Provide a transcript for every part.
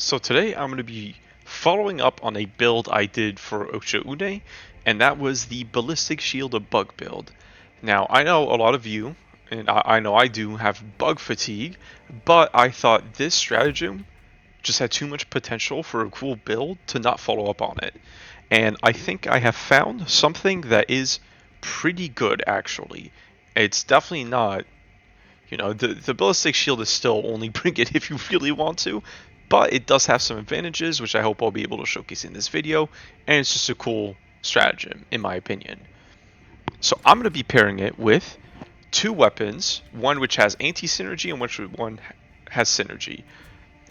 So today I'm going to be following up on a build I did for Ocha Une, and that was the Ballistic Shield bug build. Now, I know a lot of you, and I know I do, have bug fatigue, but I thought this stratagem just had too much potential for a cool build to not follow up on it. And I think I have found something that is pretty good, actually. It's definitely not, the ballistic shield is still only bring it if you really want to, but it does have some advantages, which I hope I'll be able to showcase in this video, and it's just a cool stratagem, in my opinion. So I'm going to be pairing it with two weapons, one which has anti-synergy and one has synergy.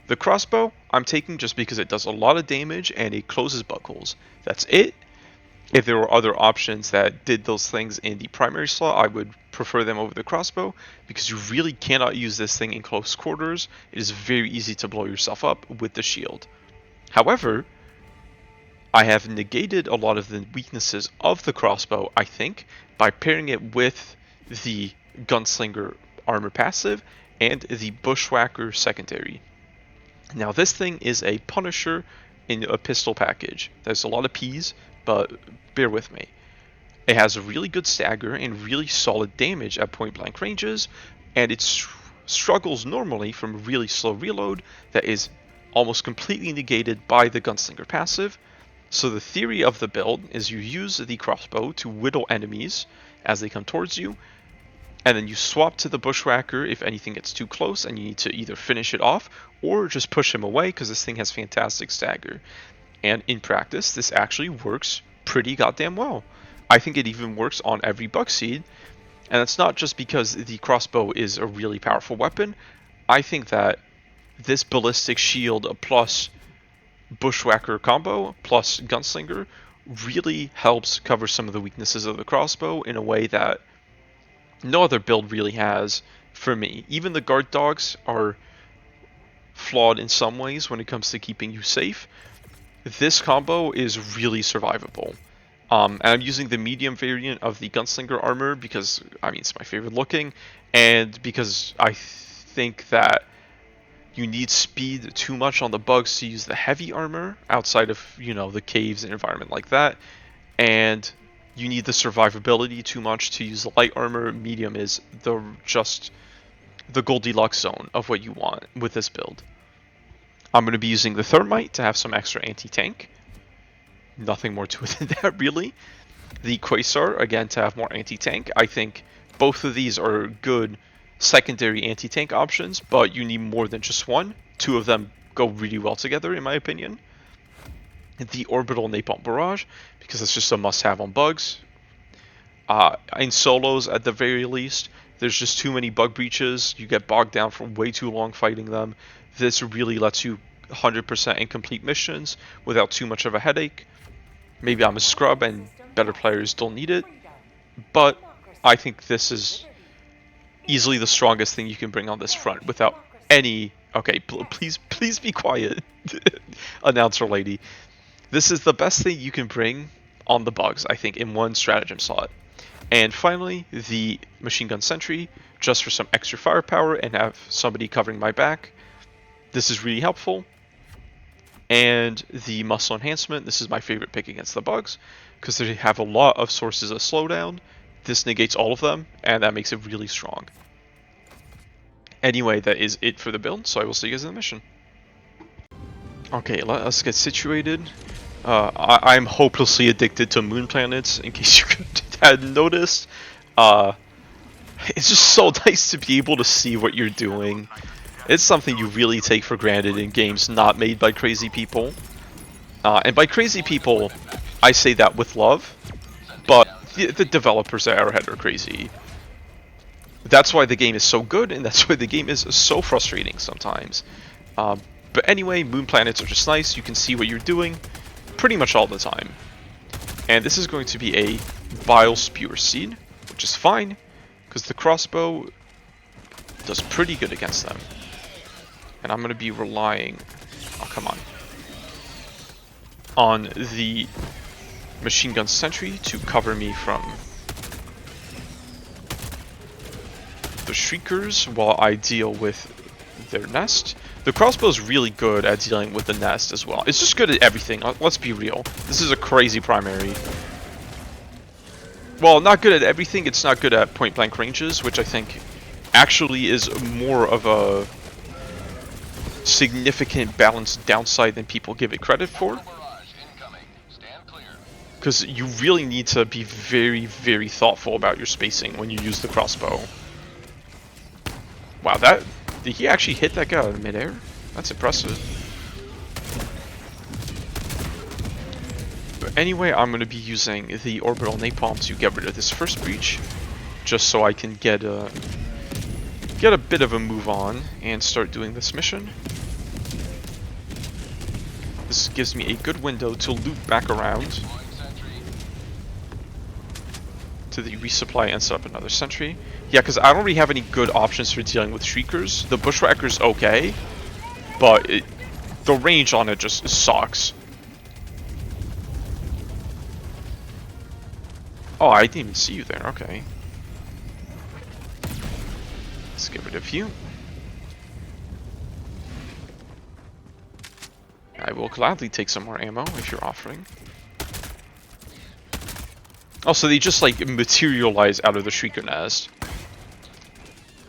The crossbow I'm taking just because it does a lot of damage and it closes bug holes. That's it. If there were other options that did those things in the primary slot, I would prefer them over the crossbow because you really cannot use this thing in close quarters. It is very easy to blow yourself up with the shield. However, I have negated a lot of the weaknesses of the crossbow, I think, by pairing it with the gunslinger armor passive and the bushwhacker secondary. Now this thing is a Punisher in a pistol package. There's a lot of P's, but bear with me. It has a really good stagger and really solid damage at point blank ranges, and it struggles normally from really slow reload that is almost completely negated by the gunslinger passive. So the theory of the build is you use the crossbow to whittle enemies as they come towards you, and then you swap to the bushwhacker if anything gets too close and you need to either finish it off or just push him away because this thing has fantastic stagger. And in practice, this actually works pretty goddamn well. I think it even works on every bug seed, and that's not just because the crossbow is a really powerful weapon. I think that this ballistic shield plus bushwhacker combo plus gunslinger really helps cover some of the weaknesses of the crossbow in a way that no other build really has for me. Even the guard dogs are flawed in some ways when it comes to keeping you safe. This combo is really survivable. And I'm using the medium variant of the gunslinger armor because, it's my favorite looking, and because I think that you need speed too much on the bugs to use the heavy armor outside of, the caves and environment like that. And you need the survivability too much to use the light armor. Medium is just the Goldilocks zone of what you want with this build. I'm going to be using the thermite to have some extra anti-tank. Nothing more to it than that, really. The quasar, again, to have more anti-tank. I think both of these are good secondary anti-tank options, but you need more than just one. Two of them go really well together, in my opinion. The orbital napalm barrage, because it's just a must-have on bugs. In solos, at the very least, there's just too many bug breaches. You get bogged down for way too long fighting them. This really lets you 100% in complete missions without too much of a headache. Maybe I'm a scrub and better players don't need it, but I think this is easily the strongest thing you can bring on this front without any... Okay, please be quiet, announcer lady. This is the best thing you can bring on the bugs, I think, in one stratagem slot. And finally, the machine gun sentry, just for some extra firepower and have somebody covering my back. This is really helpful. And the muscle enhancement, this is my favorite pick against the bugs, because they have a lot of sources of slowdown. This negates all of them, and that makes it really strong. Anyway, that is it for the build, so I will see you guys in the mission. Okay, let us get situated. I'm hopelessly addicted to moon planets, in case you hadn't noticed. It's just so nice to be able to see what you're doing. It's something you really take for granted in games not made by crazy people. And by crazy people, I say that with love, but the developers at Arrowhead are crazy. That's why the game is so good, and that's why the game is so frustrating sometimes. But anyway, moon planets are just nice. You can see what you're doing pretty much all the time. And this is going to be a bile spewer seed, which is fine, because the crossbow does pretty good against them. And I'm going to be relying, on the machine gun sentry to cover me from the shriekers while I deal with their nest. The crossbow is really good at dealing with the nest as well. It's just good at everything. Let's be real. This is a crazy primary. Well, not good at everything. It's not good at point-blank ranges, which I think actually is more of a significant balanced downside than people give it credit for. Because you really need to be very, very thoughtful about your spacing when you use the crossbow. Wow, did he actually hit that guy in midair? That's impressive. But anyway, I'm going to be using the orbital napalm to get rid of this first breach, just so I can get a bit of a move on and start doing this mission. This gives me a good window to loop back around to the resupply and set up another sentry. Yeah, because I don't really have any good options for dealing with Shriekers. The bushwhacker's okay, but the range on it just sucks. Oh, I didn't even see you there. Okay. Let's get rid of you. I will gladly take some more ammo if you're offering. Also, they just like materialize out of the Shrieker nest.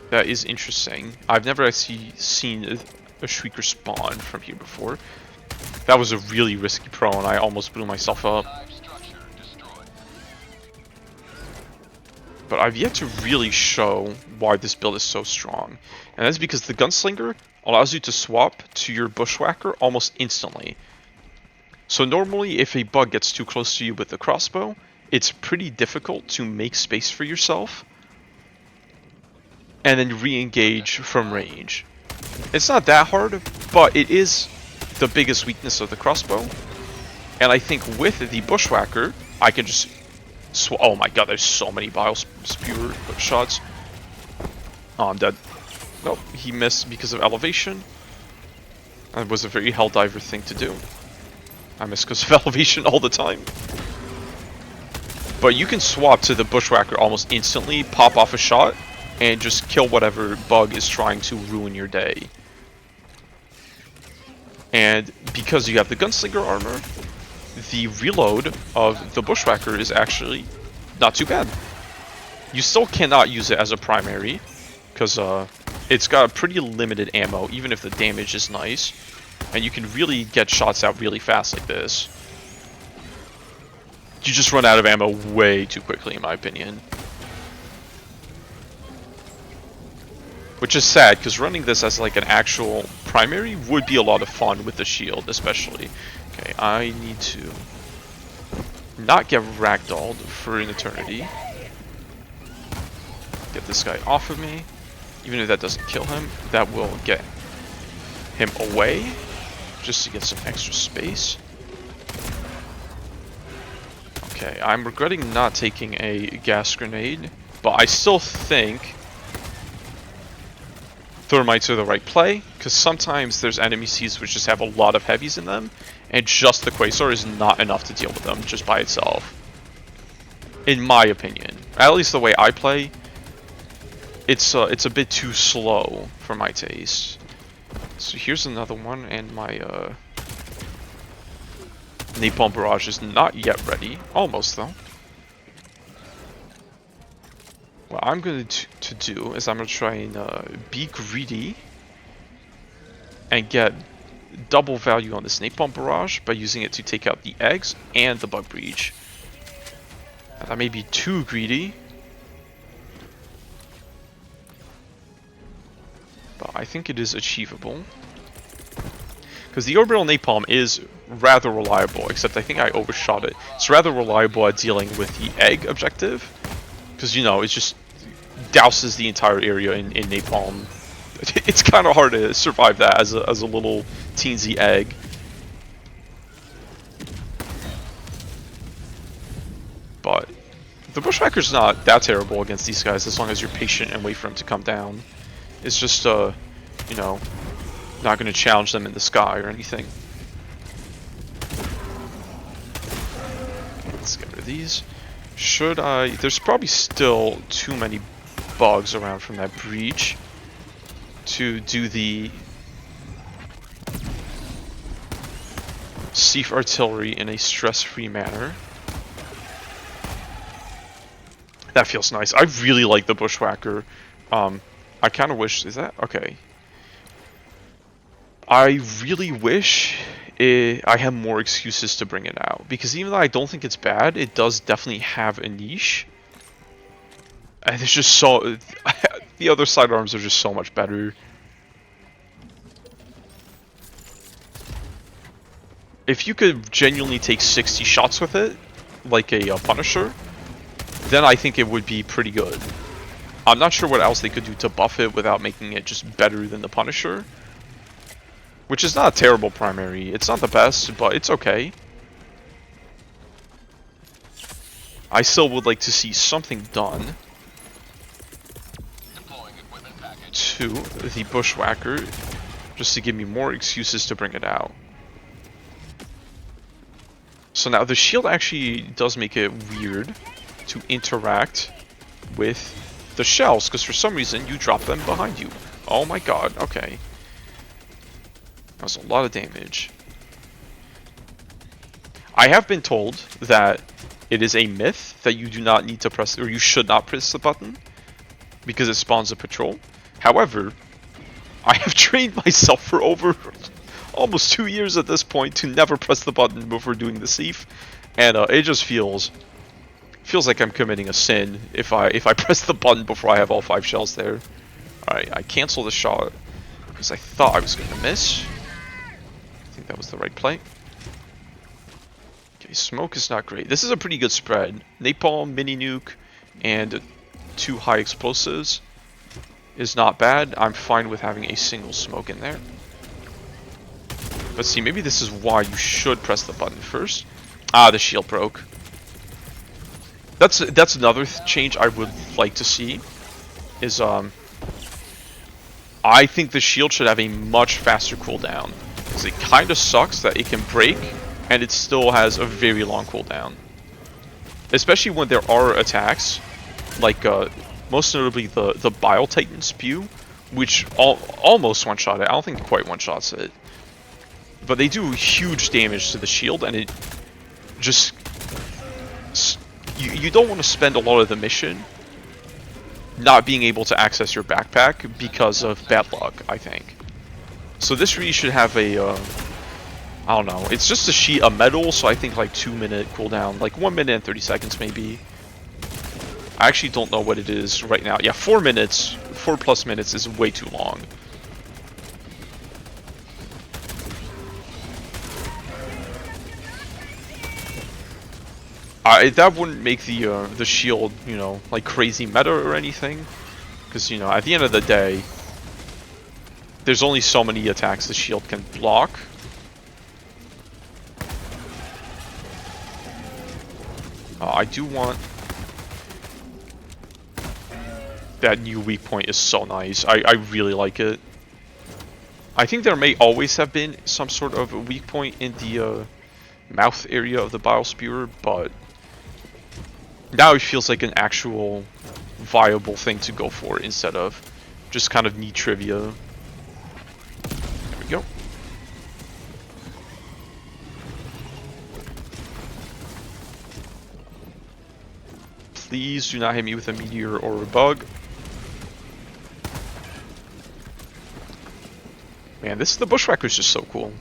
That is interesting. I've never actually seen a Shrieker spawn from here before. That was a really risky pro and I almost blew myself up. But I've yet to really show why this build is so strong. And that's because the Gunslinger allows you to swap to your Bushwhacker almost instantly. So normally if a bug gets too close to you with the crossbow, it's pretty difficult to make space for yourself and then re-engage from range. It's not that hard, but it is the biggest weakness of the crossbow. And I think with the Bushwhacker, I can just oh my god, there's so many bile spewer shots. Oh, I'm dead. Nope, he missed because of elevation. That was a very Helldiver thing to do. I miss because of elevation all the time. But you can swap to the Bushwhacker almost instantly, pop off a shot, and just kill whatever bug is trying to ruin your day. And because you have the Gunslinger armor, the reload of the Bushwhacker is actually not too bad. You still cannot use it as a primary, because it's got pretty limited ammo, even if the damage is nice. And you can really get shots out really fast like this. You just run out of ammo way too quickly, in my opinion. Which is sad, because running this as like an actual primary would be a lot of fun with the shield, especially. Okay, I need to not get ragdolled for an eternity. Get this guy off of me. Even if that doesn't kill him, that will get him away, just to get some extra space. Okay, I'm regretting not taking a gas grenade, but I still think thermites are the right play, because sometimes there's enemy seeds which just have a lot of heavies in them, and just the Quasar is not enough to deal with them just by itself. In my opinion. At least the way I play, it's a bit too slow for my taste. So here's another one, and my napalm barrage is not yet ready. Almost, though. What I'm going to do is I'm going to try and be greedy and get double value on this napalm barrage by using it to take out the eggs and the bug breach. And that may be too greedy, but I think it is achievable. Because the orbital napalm is rather reliable, except I think I overshot it. It's rather reliable at dealing with the egg objective, because, you know, it just douses the entire area in napalm. It's kind of hard to survive that as a little teensy egg. But the Bushwhacker's not that terrible against these guys as long as you're patient and wait for him to come down. It's just, you know, not going to challenge them in the sky or anything. Okay, let's get rid of these. Should I... There's probably still too many bugs around from that breach to do the sieve artillery in a stress-free manner. That feels nice. I really like the bushwhacker. I kind of wish... Is that... Okay. I really wish I had more excuses to bring it out. Because even though I don't think it's bad, it does definitely have a niche. And it's just so... the other sidearms are just so much better. If you could genuinely take 60 shots with it, like a Punisher, then I think it would be pretty good. I'm not sure what else they could do to buff it without making it just better than the Punisher. Which is not a terrible primary. It's not the best, but it's okay. I still would like to see something done to the bushwhacker, just to give me more excuses to bring it out. So now the shield actually does make it weird to interact with the shells, because for some reason you drop them behind you. Oh my god, okay. That was a lot of damage. I have been told that it is a myth that you do not need to press, or you should not press the button, because it spawns a patrol. However, I have trained myself for over almost 2 years at this point to never press the button before doing the sieve, and it just feels like I'm committing a sin if I press the button before I have all 5 shells there. Alright, I cancel the shot because I thought I was going to miss. I think that was the right play. Okay, smoke is not great. This is a pretty good spread. Napalm, mini nuke, and 2 high explosives is not bad. I'm fine with having a single smoke in there. But see, maybe this is why you should press the button first. Ah, the shield broke. That's another change I would like to see. Is I think the shield should have a much faster cooldown. Because it kind of sucks that it can break and it still has a very long cooldown. Especially when there are attacks, like most notably the Bile Titan Spew, which almost one-shot it. I don't think it quite one-shots it. But they do huge damage to the shield, and it just... You don't want to spend a lot of the mission not being able to access your backpack because of bad luck, I think. So this really should have a... I don't know. It's just a sheet of metal, so I think like 2-minute cooldown. Like 1 minute and 30 seconds maybe. I actually don't know what it is right now. Yeah, 4 minutes. 4+ minutes is way too long. That wouldn't make the shield, you know, like crazy meta or anything, because, you know, at the end of the day, there's only so many attacks the shield can block. I do want... That new weak point is so nice. I really like it. I think there may always have been some sort of a weak point in the mouth area of the Bile Spewer, but now it feels like an actual viable thing to go for instead of just kind of neat trivia. There we go. Please do not hit me with a meteor or a bug. Man, the bushwhacker is just so cool.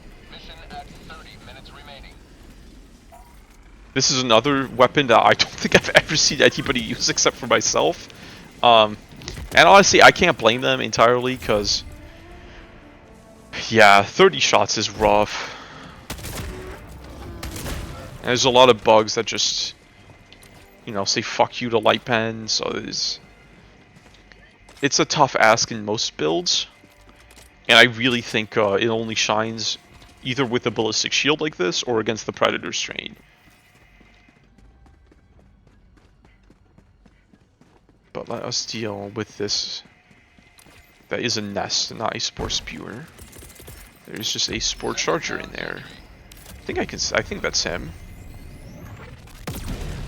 This is another weapon that I don't think I've ever seen anybody use except for myself. And honestly, I can't blame them entirely, because... Yeah, 30 shots is rough. And there's a lot of bugs that just... You know, say fuck you to light pen, so it's a tough ask in most builds. And I really think it only shines either with a ballistic shield like this or against the Predator strain. But let us deal with this. That is a nest, not a spore spewer. There's just a spore charger in there. I think that's him.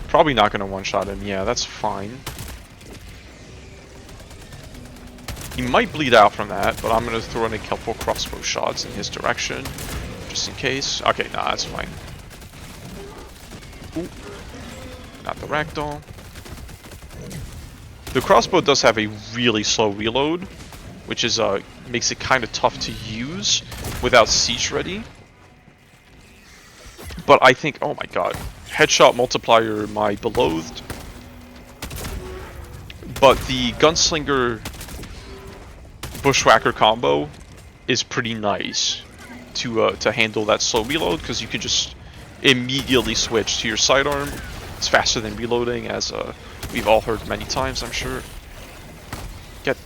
Probably not gonna one-shot him. Yeah, that's fine. He might bleed out from that, but I'm gonna throw in a couple crossbow shots in his direction, just in case. Okay, nah, that's fine. Ooh. Not the ragdoll. The crossbow does have a really slow reload, which is makes it kind of tough to use without siege ready. But I think, oh my god, headshot multiplier, my beloved. But the gunslinger bushwhacker combo is pretty nice to handle that slow reload, because you can just immediately switch to your sidearm. It's faster than reloading, as we've all heard many times, I'm sure. Get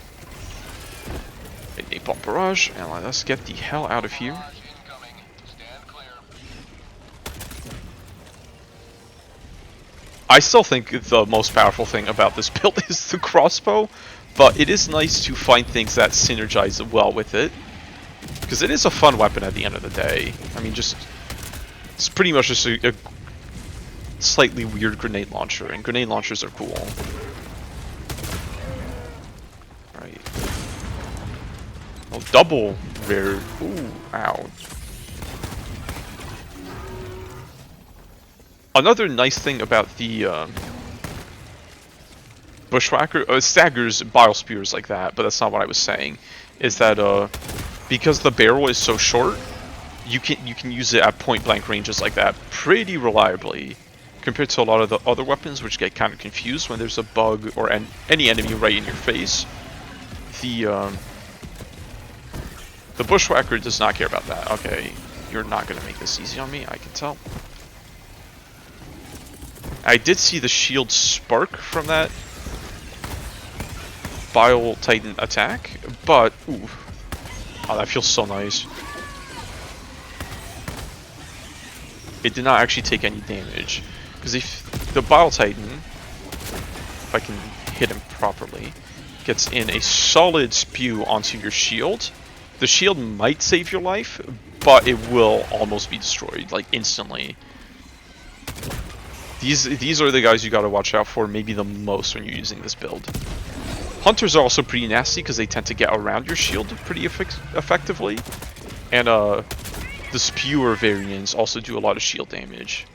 a napalm barrage, and let's get the hell out of here. I still think the most powerful thing about this build is the crossbow, but it is nice to find things that synergize well with it, because it is a fun weapon at the end of the day. I mean, it's pretty much just a slightly weird grenade launcher, and grenade launchers are cool. Right. Oh, double rare. Ooh, ow. Another nice thing about the bushwhacker, staggers, bile spears like that, but that's not what I was saying, is that because the barrel is so short, you can use it at point blank ranges like that pretty reliably, compared to a lot of the other weapons, which get kind of confused when there's a bug or any enemy right in your face. The bushwhacker does not care about that. Okay, you're not gonna make this easy on me, I can tell. I did see the shield spark from that Bile Titan attack, but ooh, oh, that feels so nice. It did not actually take any damage, because if the Bile Titan, if I can hit him properly, gets in a solid spew onto your shield, the shield might save your life, but it will almost be destroyed, like instantly. These are the guys you gotta watch out for, maybe the most when you're using this build. Hunters are also pretty nasty because they tend to get around your shield pretty effectively, and the spewer variants also do a lot of shield damage.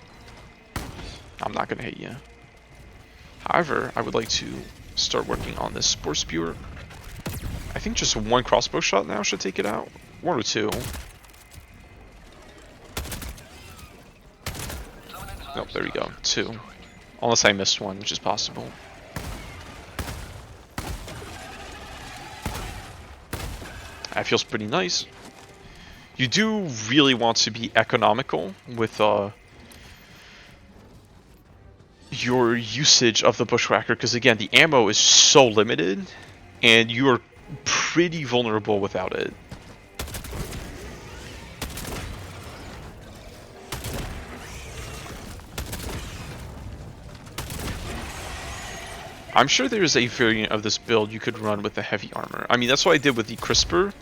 I'm not gonna hit you. However, I would like to start working on this spore spewer. I think just one crossbow shot now should take it out. One or two. Nope, there we go. Two. Unless I missed one, which is possible. That feels pretty nice. You do really want to be economical with your usage of the bushwhacker, because again, the ammo is so limited, and you are pretty vulnerable without it. I'm sure there is a variant of this build you could run with the heavy armor. I mean, that's what I did with the Crisper,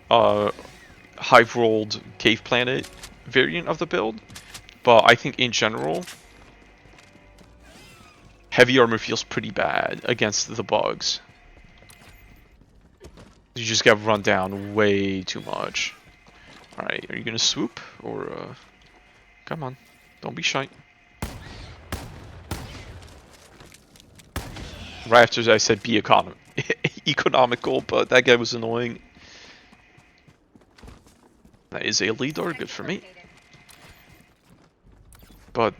Hive-rolled Cave Planet variant of the build. But I think in general, heavy armor feels pretty bad against the bugs. You just get run down way too much. Alright, are you gonna swoop? Or, come on, don't be shy. Right after I said be economical, but that guy was annoying. That is a leader, good for me. But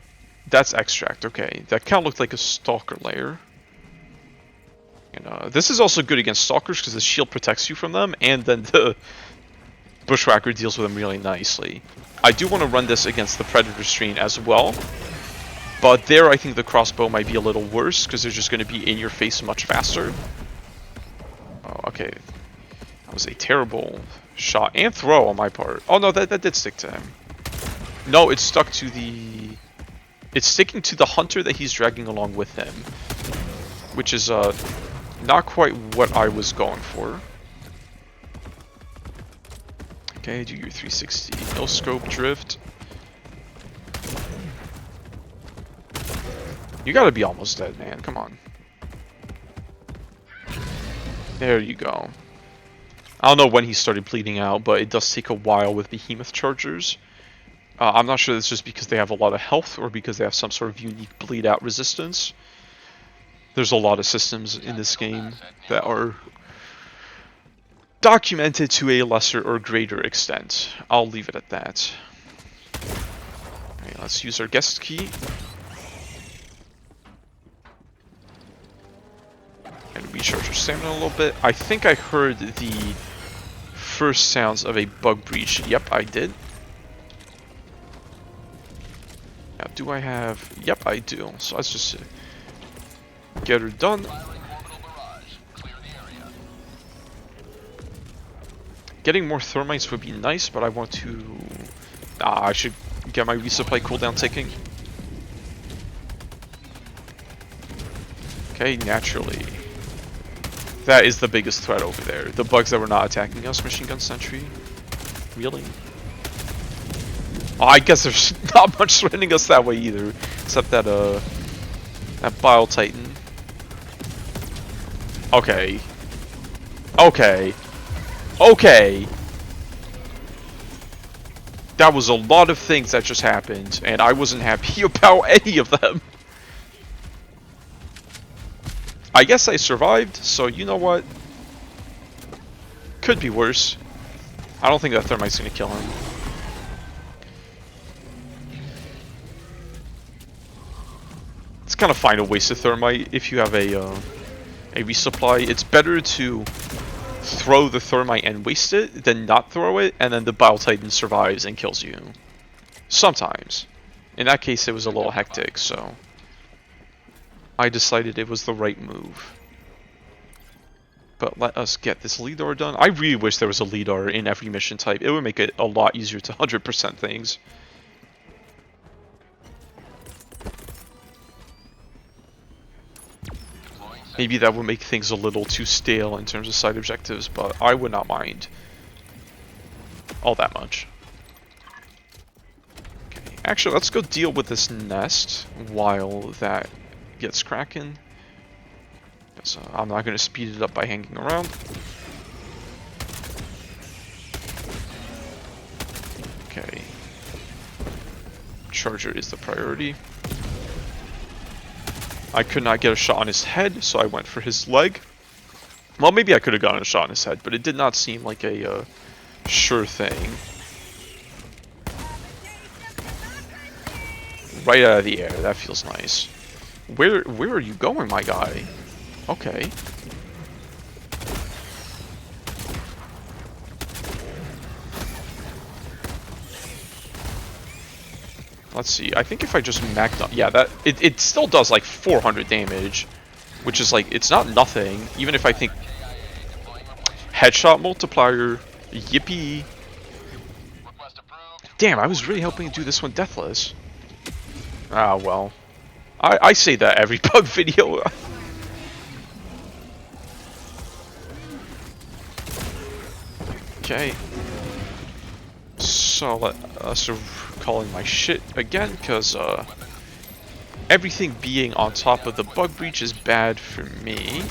that's extract, okay. That kind of looked like a stalker layer. And this is also good against stalkers because the shield protects you from them, and then the bushwhacker deals with them really nicely. I do want to run this against the predator strain as well. But there, I think the crossbow might be a little worse, because they're just going to be in your face much faster. Oh, okay. That was a terrible shot and throw on my part. Oh no, that did stick to him. No, it's stuck to the... It's sticking to the hunter that he's dragging along with him. Which is not quite what I was going for. Okay, do your 360 no scope drift. You gotta be almost dead, man. Come on. There you go. I don't know when he started bleeding out, but it does take a while with behemoth chargers. I'm not sure it's just because they have a lot of health or because they have some sort of unique bleed out resistance. There's a lot of systems in this game that are documented to a lesser or greater extent. I'll leave it at that. Alright, let's use our guest key. And recharge our stamina a little bit. I think I heard the first sounds of a bug breach. Yep, I did. Now, do I have... Yep, I do. So let's just get her done. Getting more thermites would be nice, but I want to... I should get my resupply cooldown ticking. Okay, naturally. That is the biggest threat over there. The bugs that were not attacking us, machine gun sentry. Really? Oh, I guess there's not much threatening us that way either, except that that Bile Titan. Okay. Okay. Okay. That was a lot of things that just happened, and I wasn't happy about any of them. I guess I survived, so you know what? Could be worse. I don't think that thermite's gonna kill him. It's kind of fine to waste a thermite if you have a resupply. It's better to throw the thermite and waste it than not throw it, and then the Bile Titan survives and kills you. Sometimes. In that case, it was a little hectic, so I decided it was the right move. But let us get this LIDAR done. I really wish there was a LIDAR in every mission type. It would make it a lot easier to 100% things. Maybe that would make things a little too stale in terms of side objectives, but I would not mind all that much. Okay. Actually, let's go deal with this nest while that gets cracking. So I'm not going to speed it up by hanging around. Okay. Charger is the priority. I could not get a shot on his head, so I went for his leg. Well, maybe I could have gotten a shot on his head, but it did not seem like a sure thing. Right out of the air, that feels nice. Where are you going, my guy? Okay. Let's see. I think if I just maxed out, yeah, that it still does like 400 damage, which is like it's not nothing. Even if I think headshot multiplier, yippee. Damn, I was really hoping to do this one deathless. Ah well, I say that every bug video. Okay. So let us calling my shit again, because everything being on top of the bug breach is bad for me.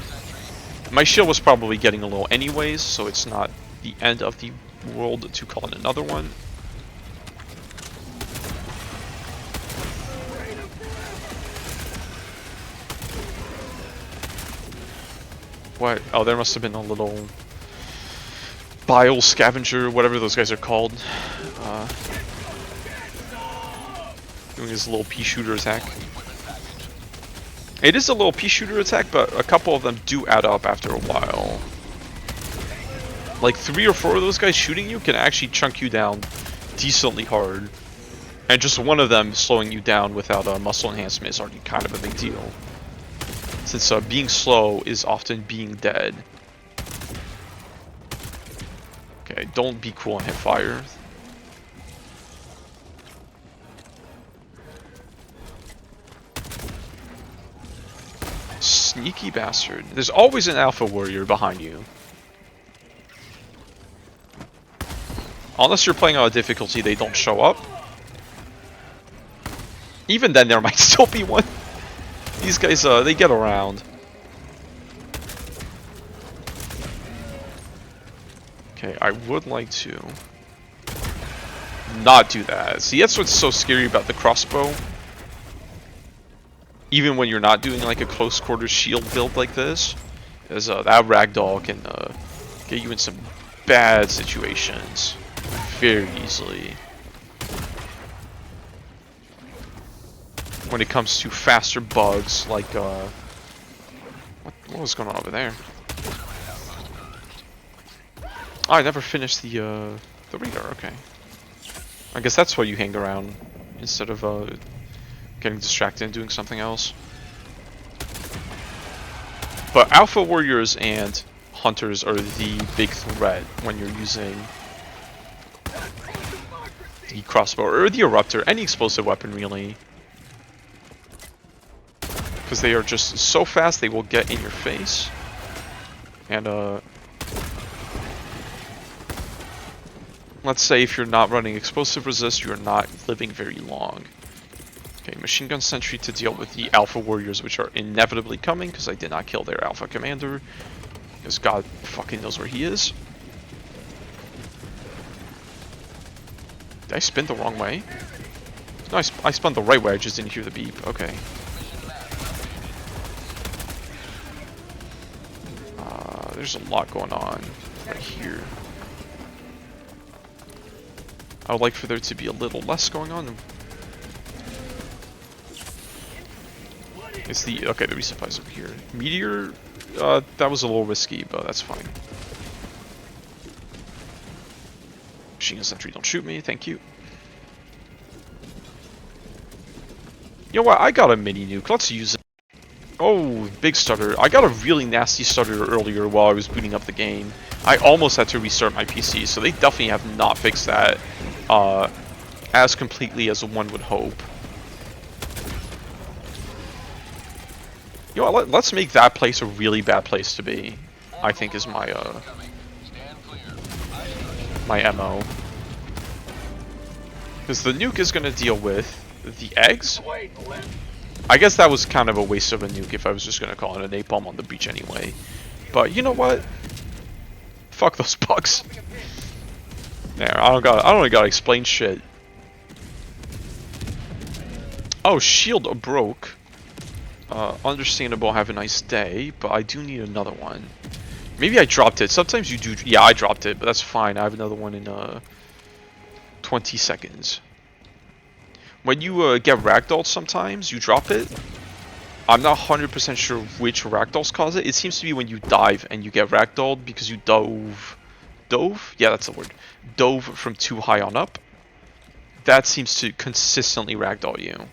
My shield was probably getting a little anyways, so it's not the end of the world to call in another one. What? Oh, there must have been a little bile scavenger, whatever those guys are called. Doing his little pea shooter attack. It is a little pea shooter attack, but a couple of them do add up after a while. Like 3 or 4 of those guys shooting you can actually chunk you down decently hard. And just one of them slowing you down without a muscle enhancement is already kind of a big deal. Since being slow is often being dead. Okay, don't be cool and hit fire. Sneaky bastard. There's always an alpha warrior behind you. Unless you're playing on a difficulty, they don't show up. Even then, there might still be one. These guys, they get around. Okay, I would like to not do that. See, that's what's so scary about the crossbow. Even when you're not doing like a close quarters shield build like this, is that ragdoll can get you in some bad situations very easily. When it comes to faster bugs like what was going on over there? Oh, I never finished the radar. Okay, I guess that's why you hang around instead of getting distracted and doing something else. But Alpha Warriors and Hunters are the big threat when you're using the crossbow or the Eruptor, any explosive weapon really. Because they are just so fast, they will get in your face. And let's say if you're not running explosive resist, you're not living very long. Okay, machine gun sentry to deal with the Alpha Warriors, which are inevitably coming because I did not kill their Alpha Commander. Because God fucking knows where he is. Did I spin the wrong way? No, I spun the right way, I just didn't hear the beep. Okay. There's a lot going on right here. I would like for there to be a little less going on. It's the okay. The resupply's over here. Meteor, that was a little risky, but that's fine. Machine gun sentry, don't shoot me. Thank you. You know what? I got a mini nuke. Let's use it. Oh, big stutter. I got a really nasty stutter earlier while I was booting up the game. I almost had to restart my PC, so they definitely have not fixed that as completely as one would hope. You know what, let's make that place a really bad place to be, I think is my my MO. Because the nuke is going to deal with the eggs. I guess that was kind of a waste of a nuke if I was just going to call it a napalm on the beach anyway. But you know what? Fuck those bugs. There, I don't gotta explain shit. Oh, shield broke. Understandable, have a nice day, but I do need another one. Maybe I dropped it. Sometimes you do. Yeah, I dropped it, but that's fine. I have another one in 20 seconds. When you get ragdolled sometimes, you drop it. I'm not 100% sure which ragdolls cause it. It seems to be when you dive and you get ragdolled because you dove? Yeah, that's the word. Dove from too high on up. That seems to consistently ragdoll you.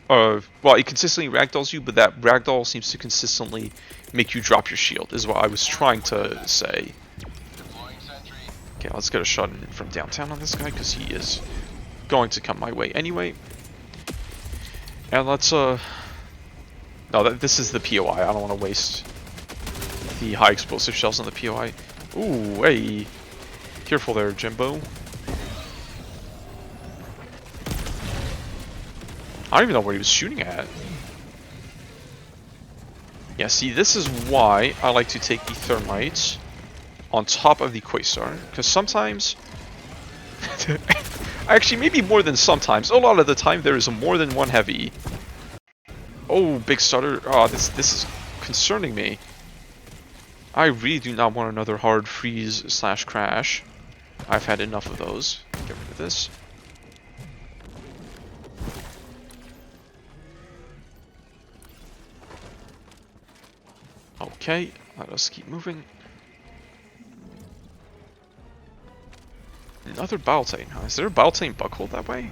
Well, it consistently ragdolls you, but that ragdoll seems to consistently make you drop your shield, is what I was trying to say. Okay, let's get a shot in from downtown on this guy, because he is going to come my way anyway. And let's, no, this is the POI. I don't want to waste the high explosive shells on the POI. Ooh, hey. Careful there, Jimbo. I don't even know where he was shooting at. Yeah, see, this is why I like to take the thermites on top of the Quasar. Because sometimes... Actually, maybe more than sometimes. A lot of the time, there is more than one heavy. Oh, big stutter. Oh, this is concerning me. I really do not want another hard freeze / crash. I've had enough of those. Get rid of this. Okay, let us keep moving. Another Battle Titan, huh? Is there a Battle Titan bug hole that way?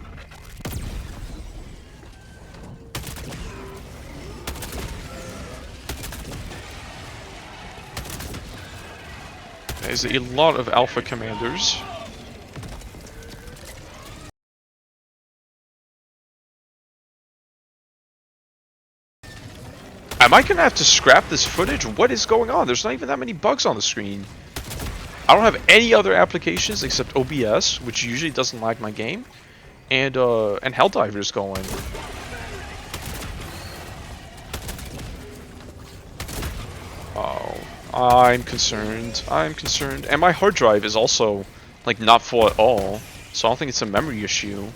There's a lot of Alpha Commanders. Am I gonna have to scrap this footage? What is going on? There's not even that many bugs on the screen. I don't have any other applications except OBS, which usually doesn't lag my game, and Helldivers going. Oh, I'm concerned. I'm concerned. And my hard drive is also, like, not full at all. So I don't think it's a memory issue.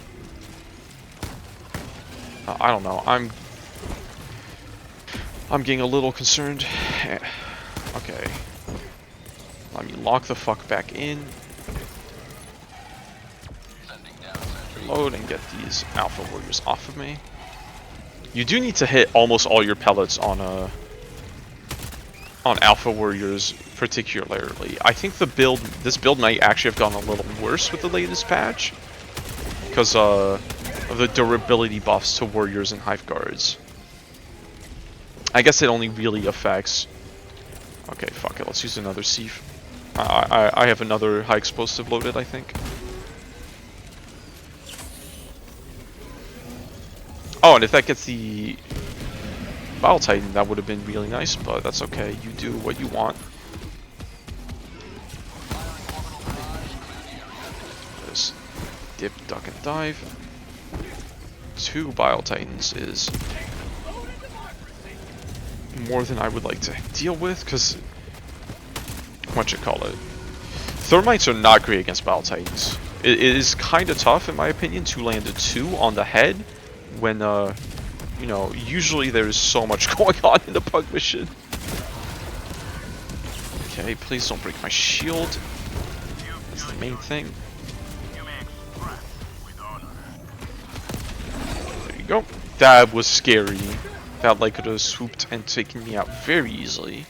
I don't know. I'm getting a little concerned. Okay. Let me lock the fuck back in. Reload and get these Alpha Warriors off of me. You do need to hit almost all your pellets on Alpha Warriors particularly. I think this build might actually have gone a little worse with the latest patch because of the durability buffs to Warriors and Hive Guards. I guess it only really affects. Okay, fuck it. Let's use another sieve. I have another high explosive loaded, I think. Oh, and if that gets the Bile Titan, that would have been really nice, but that's okay. You do what you want. Just dip, duck, and dive. 2 Bile Titans is more than I would like to deal with, because Thermites are not great against Bile Titans. It is kind of tough, in my opinion, to land a 2 on the head when, you know, usually there's so much going on in the bug mission. Okay, please don't break my shield. That's the main thing. There you go. That was scary. That like could have swooped and taken me out very easily.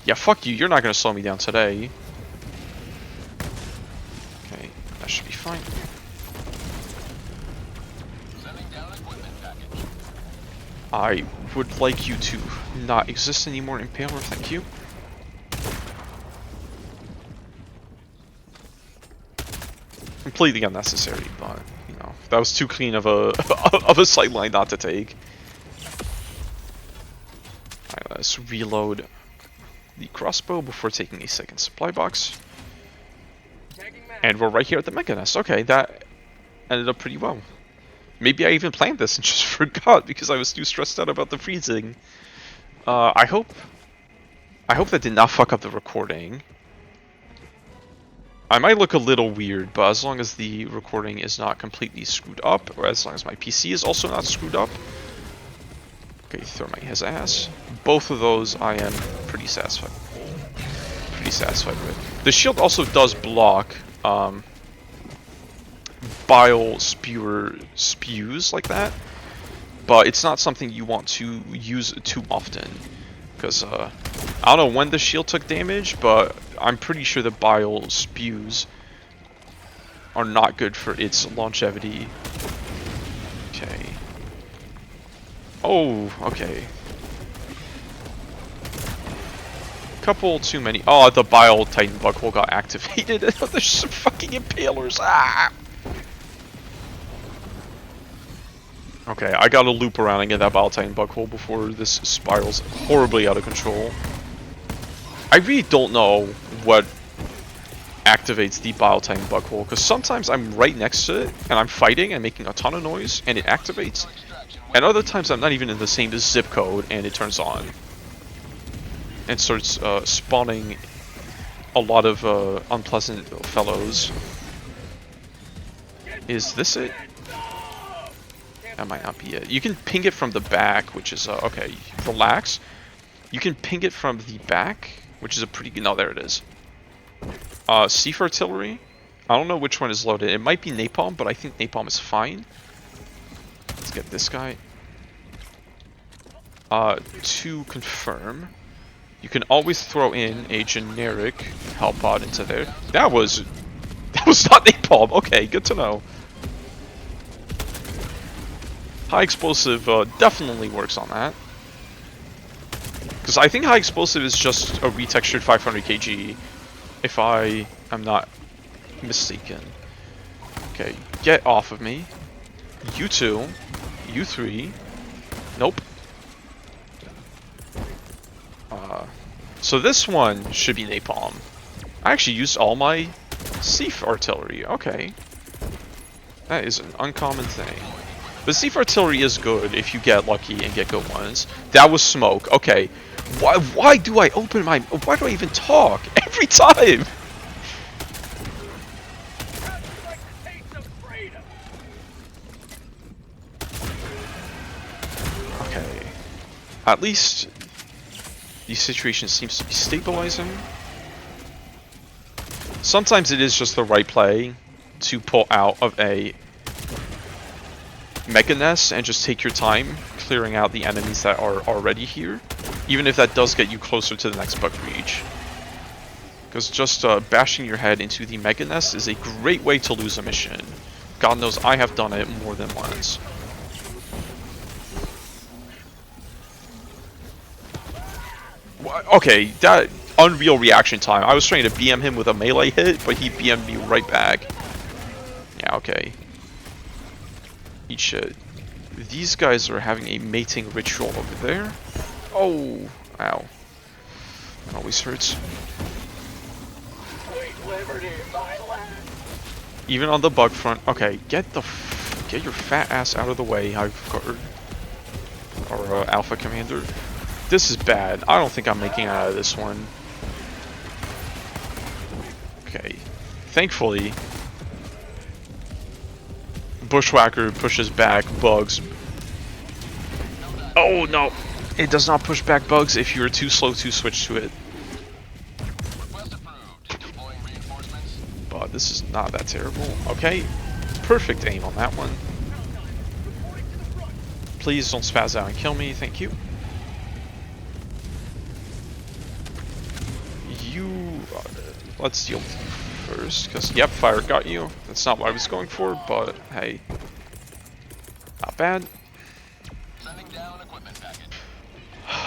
Yeah, fuck you. You're not gonna slow me down today. Okay, that should be fine. I would like you to not exist anymore, Impaler. Thank you. Completely unnecessary, but you know that was too clean of a of a sight line not to take. Alright, let's reload the crossbow before taking a second supply box. And we're right here at the Mega Nest. Okay, that ended up pretty well. Maybe I even planned this and just forgot because I was too stressed out about the freezing. I hope that did not fuck up the recording. I might look a little weird, but as long as the recording is not completely screwed up, or as long as my PC is also not screwed up. Okay, Thermite has ass. Both of those I am pretty satisfied with. The shield also does block bile spews like that, but it's not something you want to use too often because I don't know when the shield took damage, but I'm pretty sure the bile spews are not good for its longevity. Okay. Oh, okay. Couple too many. Oh, the Bile Titan bug hole got activated. There's some fucking impalers. Ah! Okay, I gotta loop around and get that Bile Titan bug hole before this spirals horribly out of control. I really don't know what activates the Bile Titan bug hole, because sometimes I'm right next to it and I'm fighting and making a ton of noise and it activates, and other times I'm not even in the same zip code and it turns on and starts spawning a lot of unpleasant fellows. Is this it? That might not be it. You can ping it from the back, which is okay. Relax. You can ping it from the back, which is a pretty good. No, there it is. Sieve artillery. I don't know which one is loaded. It might be napalm, but I think napalm is fine. Let's get this guy. To confirm, you can always throw in a generic help pod into there. That was not napalm. Okay, good to know. High explosive definitely works on that. Because I think high explosive is just a retextured 500 kg, if I am not mistaken. Okay, get off of me. You two. You three. Nope. So this one should be napalm. I actually used all my sieve artillery. Okay. That is an uncommon thing. But sieve artillery is good if you get lucky and get good ones. That was smoke. Okay. Why do I open my... Why do I even talk? Every time! Okay. At least the situation seems to be stabilizing. Sometimes it is just the right play to pull out of a mega nest and just take your time clearing out the enemies that are already here, even if that does get you closer to the next bug breach. Because just bashing your head into the mega nest is a great way to lose a mission. God knows I have done it more than once. Okay, that unreal reaction time. I was trying to BM him with a melee hit, but he BM'd me right back. Yeah, okay. Eat shit. These guys are having a mating ritual over there. Oh, ow. That always hurts. Even on the bug front. Okay, get your fat ass out of the way, I've got or Alpha Commander. This is bad. I don't think I'm making it out of this one. Okay. Thankfully, Bushwhacker pushes back bugs. Oh no! It does not push back bugs if you're too slow to switch to it. But this is not that terrible. Okay. Perfect aim on that one. Please don't spaz out and kill me. Thank you. Let's deal first, because, yep, fire got you. That's not what I was going for, but, hey. Not bad.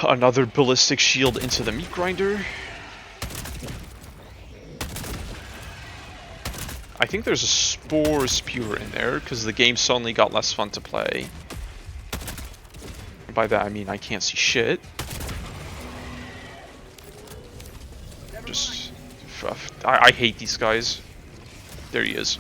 Another ballistic shield into the meat grinder. I think there's a spore spewer in there, because the game suddenly got less fun to play. And by that I mean I can't see shit. Just... I hate these guys. There he is.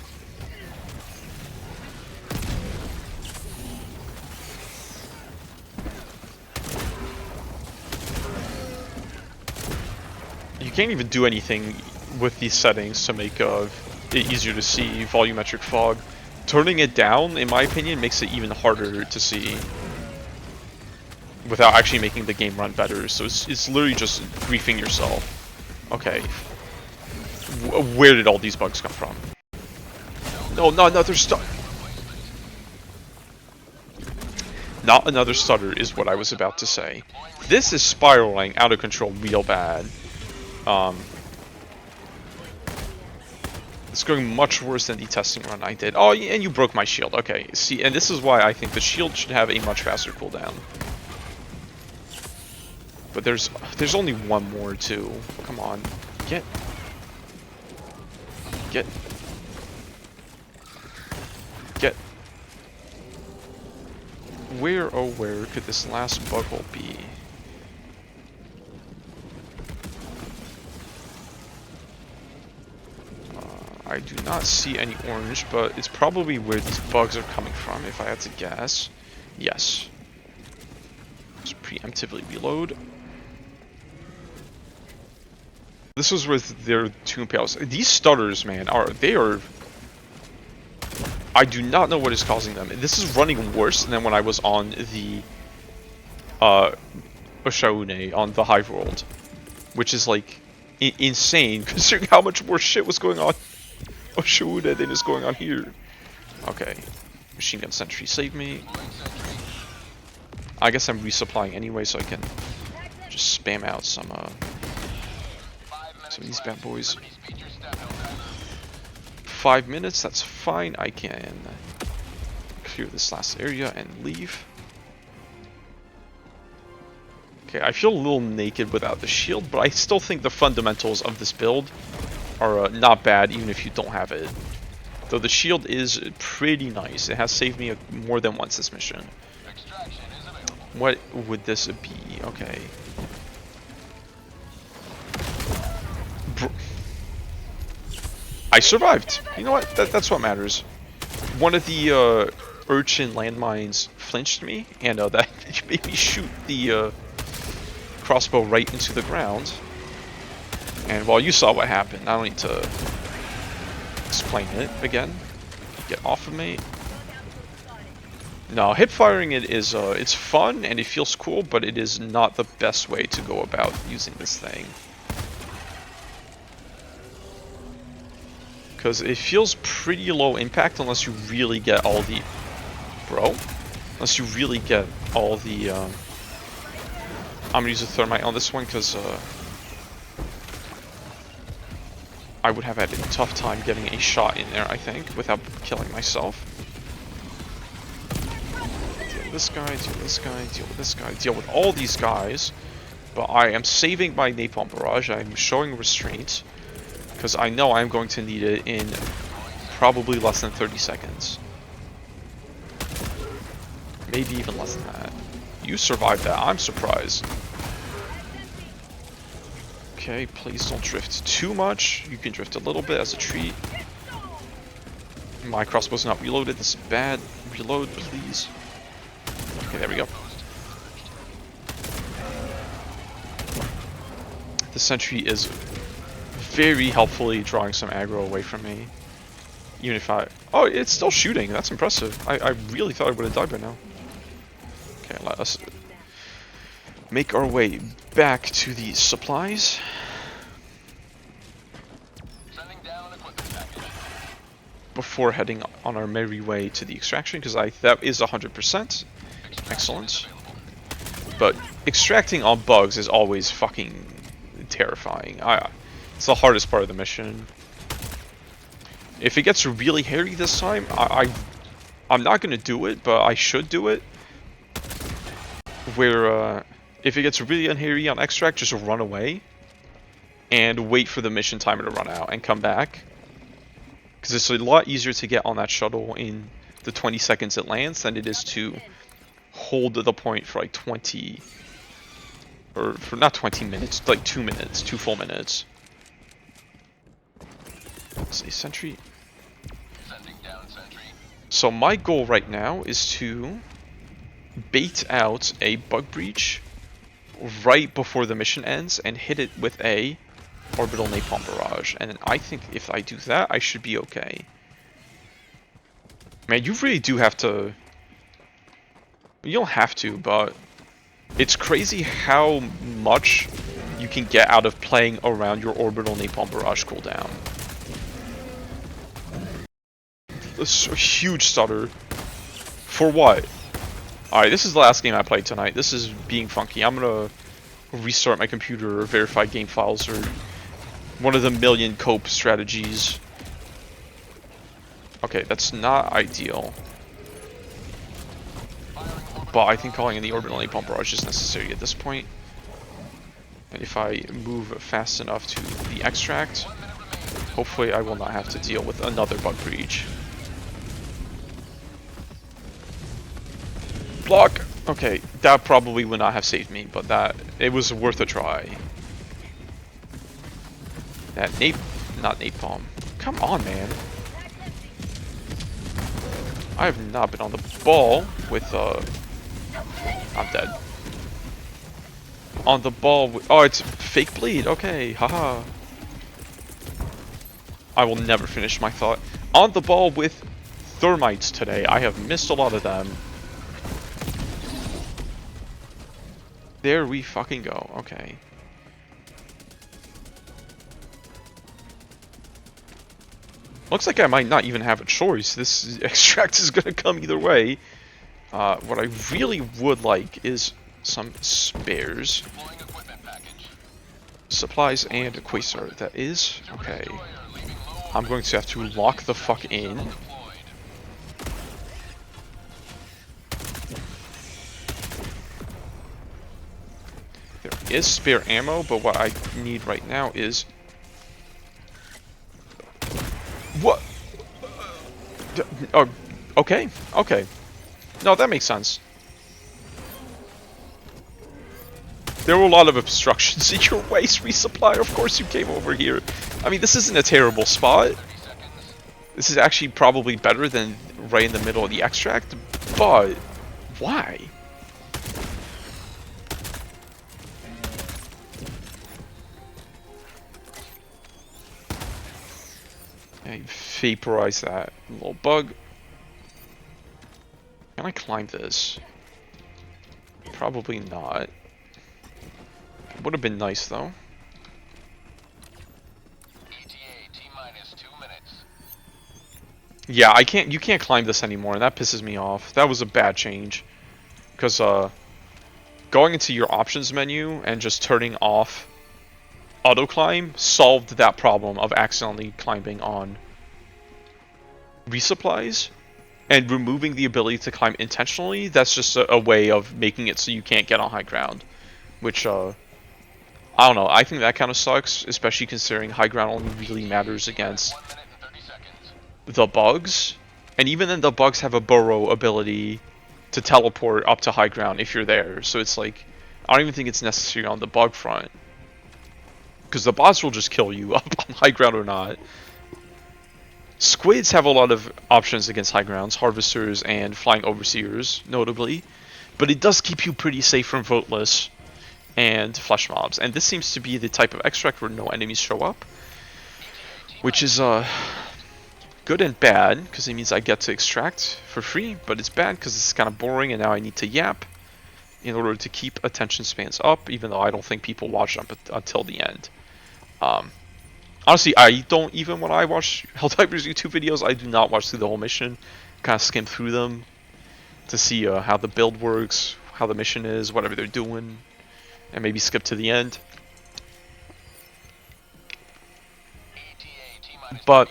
You can't even do anything with these settings to make it easier to see volumetric fog. Turning it down, in my opinion, makes it even harder to see without actually making the game run better. So it's literally just griefing yourself. Okay. Where did all these bugs come from? No, not another stutter. Not another stutter is what I was about to say. This is spiraling out of control real bad. It's going much worse than the testing run I did. Oh, and you broke my shield. Okay, see, and this is why I think the shield should have a much faster cooldown. But there's only one more too. Come on, get. Where, oh where, could this last bug hole be? I do not see any orange, but it's probably where these bugs are coming from, if I had to guess. Yes. Just preemptively reload. This was with their two impales. These stutters, man, they are... I do not know what is causing them. This is running worse than when I was on the Oshaune on the Hive World, which is like insane considering how much more shit was going on Oshaune than is going on here. Okay, machine gun sentry saved me. I guess I'm resupplying anyway, so I can just spam out some of these bad boys. 5 minutes, that's fine. I can clear this last area and leave. Okay, I feel a little naked without the shield, but I still think the fundamentals of this build are not bad, even if you don't have it. Though the shield is pretty nice. It has saved me more than once this mission. What would this be? Okay. I survived. You know what? That's what matters. One of the urchin landmines flinched me, and that made me shoot the crossbow right into the ground. And well, you saw what happened. I don't need to explain it again. Get off of me. No, hip firing it is it's fun and it feels cool, but it is not the best way to go about using this thing. Because it feels pretty low impact unless you really get all the... Bro? Unless you really get all the... I'm gonna use a thermite on this one because I would have had a tough time getting a shot in there, I think, without killing myself. Deal with this guy, deal with this guy, deal with this guy, deal with all these guys. But I am saving my napalm barrage. I'm showing restraint because I know I'm going to need it in probably less than 30 seconds. Maybe even less than that. You survived that. I'm surprised. Okay, please don't drift too much. You can drift a little bit as a treat. My crossbow's not reloaded. This is bad. Reload, please. Okay, there we go. The sentry is very helpfully drawing some aggro away from me. Even if I... Oh, it's still shooting. That's impressive. I really thought I would have died by now. Okay, let us make our way back to the supplies. Before heading on our merry way to the extraction, because that is 100%. Excellent. But extracting on bugs is always fucking terrifying. It's the hardest part of the mission. If it gets really hairy this time, I'm not gonna do it, but I should do it. Where if it gets really unhairy on extract, just run away and wait for the mission timer to run out and come back. Because it's a lot easier to get on that shuttle in the 20 seconds it lands than it is to hold the point for like 20, or for not 20 minutes, like 2 minutes, 2 full minutes. Say sentry. Sending down sentry. So my goal right now is to bait out a bug breach right before the mission ends and hit it with a orbital napalm barrage, and I think if I do that, I should be okay. Man, you really do have to... You don't have to, but it's crazy how much you can get out of playing around your orbital napalm barrage cooldown. This is a huge stutter. For what? Alright, this is the last game I played tonight. This is being funky. I'm gonna restart my computer or verify game files or one of the million cope strategies. Okay, that's not ideal. But I think calling in the orbital napalm barrage is necessary at this point. And if I move fast enough to the extract, hopefully I will not have to deal with another bug breach. Block! Okay, that probably would not have saved me, but it was worth a try. That not napalm. Come on, man. I have not been on the ball with, I'm dead. On the ball with, oh, it's fake bleed, okay, haha. I will never finish my thought. On the ball with thermites today. I have missed a lot of them. There we fucking go, okay. Looks like I might not even have a choice. This extract is gonna come either way. What I really would like is some spares. Supplies and a quasar. That is okay. I'm going to have to lock the fuck in. There is spare ammo, but what I need right now is... What? Oh, okay, okay. No, that makes sense. There were a lot of obstructions in your waste resupply. Of course you came over here. I mean, this isn't a terrible spot. This is actually probably better than right in the middle of the extract, but why? Okay, vaporize that little bug. Can I climb this? Probably not. Would have been nice though. Yeah, I can't. You can't climb this anymore, and that pisses me off. That was a bad change, because going into your options menu and just turning off auto climb solved that problem of accidentally climbing on resupplies, and removing the ability to climb intentionally. That's just a way of making it so you can't get on high ground, which I don't know. I think that kind of sucks, especially considering high ground only really matters against the bugs, and even then the bugs have a burrow ability to teleport up to high ground if you're there. So it's like, I don't even think it's necessary on the bug front, because the bots will just kill you up on high ground or not. Squids have a lot of options against high grounds, harvesters and flying overseers notably, but it does keep you pretty safe from voteless and flesh mobs, and this seems to be the type of extract where no enemies show up, which is good and bad, because it means I get to extract for free, but it's bad because it's kind of boring and now I need to yap in order to keep attention spans up, even though I don't think people watch up until the end. Honestly, I don't, even when I watch Helldivers YouTube videos, I do not watch through the whole mission. Kind of skim through them to see how the build works, how the mission is, whatever they're doing, and maybe skip to the end. But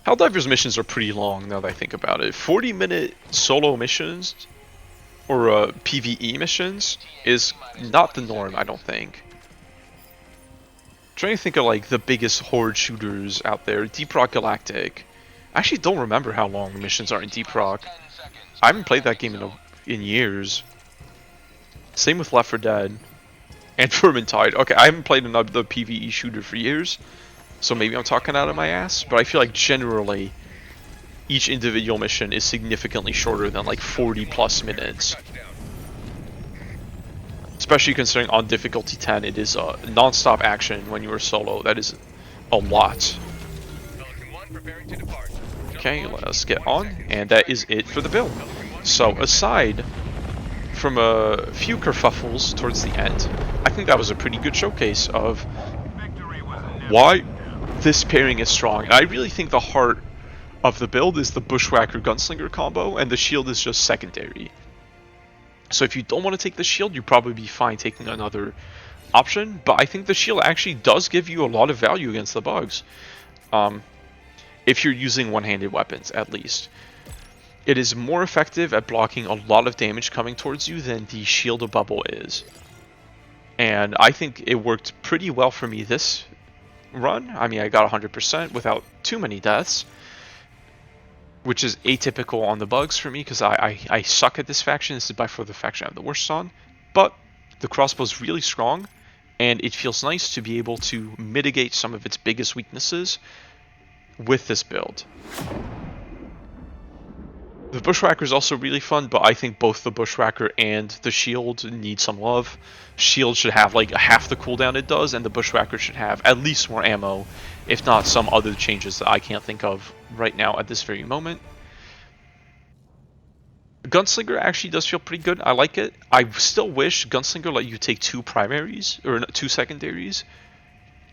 Helldivers missions are pretty long now that I think about it. 40-minute solo missions, or PvE missions, is not the norm, I don't think. Trying to think of like the biggest horde shooters out there. Deep Rock Galactic. I actually don't remember how long the missions are in Deep Rock. I haven't played that game in years. Same with Left 4 Dead and Vermintide. Okay, I haven't played another PvE shooter for years, so maybe I'm talking out of my ass. But I feel like generally each individual mission is significantly shorter than like 40+ minutes. Especially considering on difficulty 10 it is non-stop action when you are solo. That is a lot. Okay, let us get on, and that is it for the build. So aside from a few kerfuffles towards the end, I think that was a pretty good showcase of why this pairing is strong. And I really think the heart of the build is the bushwhacker gunslinger combo, and the shield is just secondary. So if you don't want to take the shield, you'd probably be fine taking another option, but I think the shield actually does give you a lot of value against the bugs. If you're using one-handed weapons, at least. It is more effective at blocking a lot of damage coming towards you than the shield of bubble is. And I think it worked pretty well for me this run. I mean, I got 100% without too many deaths, which is atypical on the bugs for me, because I suck at this faction. This is by far the faction I have the worst on. But the crossbow is really strong, and it feels nice to be able to mitigate some of its biggest weaknesses with this build. The bushwhacker is also really fun, but I think both the bushwhacker and the shield need some love. Shield should have like half the cooldown it does, and the bushwhacker should have at least more ammo, if not some other changes that I can't think of right now at this very moment. Gunslinger actually does feel pretty good. I like it. I still wish Gunslinger let you take 2 primaries, or 2 secondaries.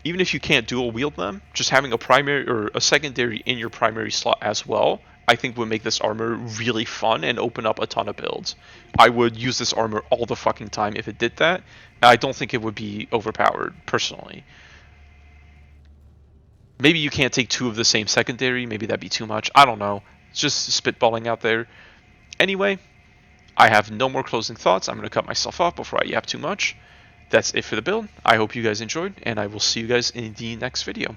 Even if you can't dual wield them, just having a primary or a secondary in your primary slot as well, I think would make this armor really fun and open up a ton of builds. I would use this armor all the fucking time if it did that. I don't think it would be overpowered, personally. Maybe you can't take 2 of the same secondary, maybe that'd be too much. I don't know. It's just spitballing out there. Anyway, I have no more closing thoughts. I'm going to cut myself off before I yap too much. That's it for the build. I hope you guys enjoyed, and I will see you guys in the next video.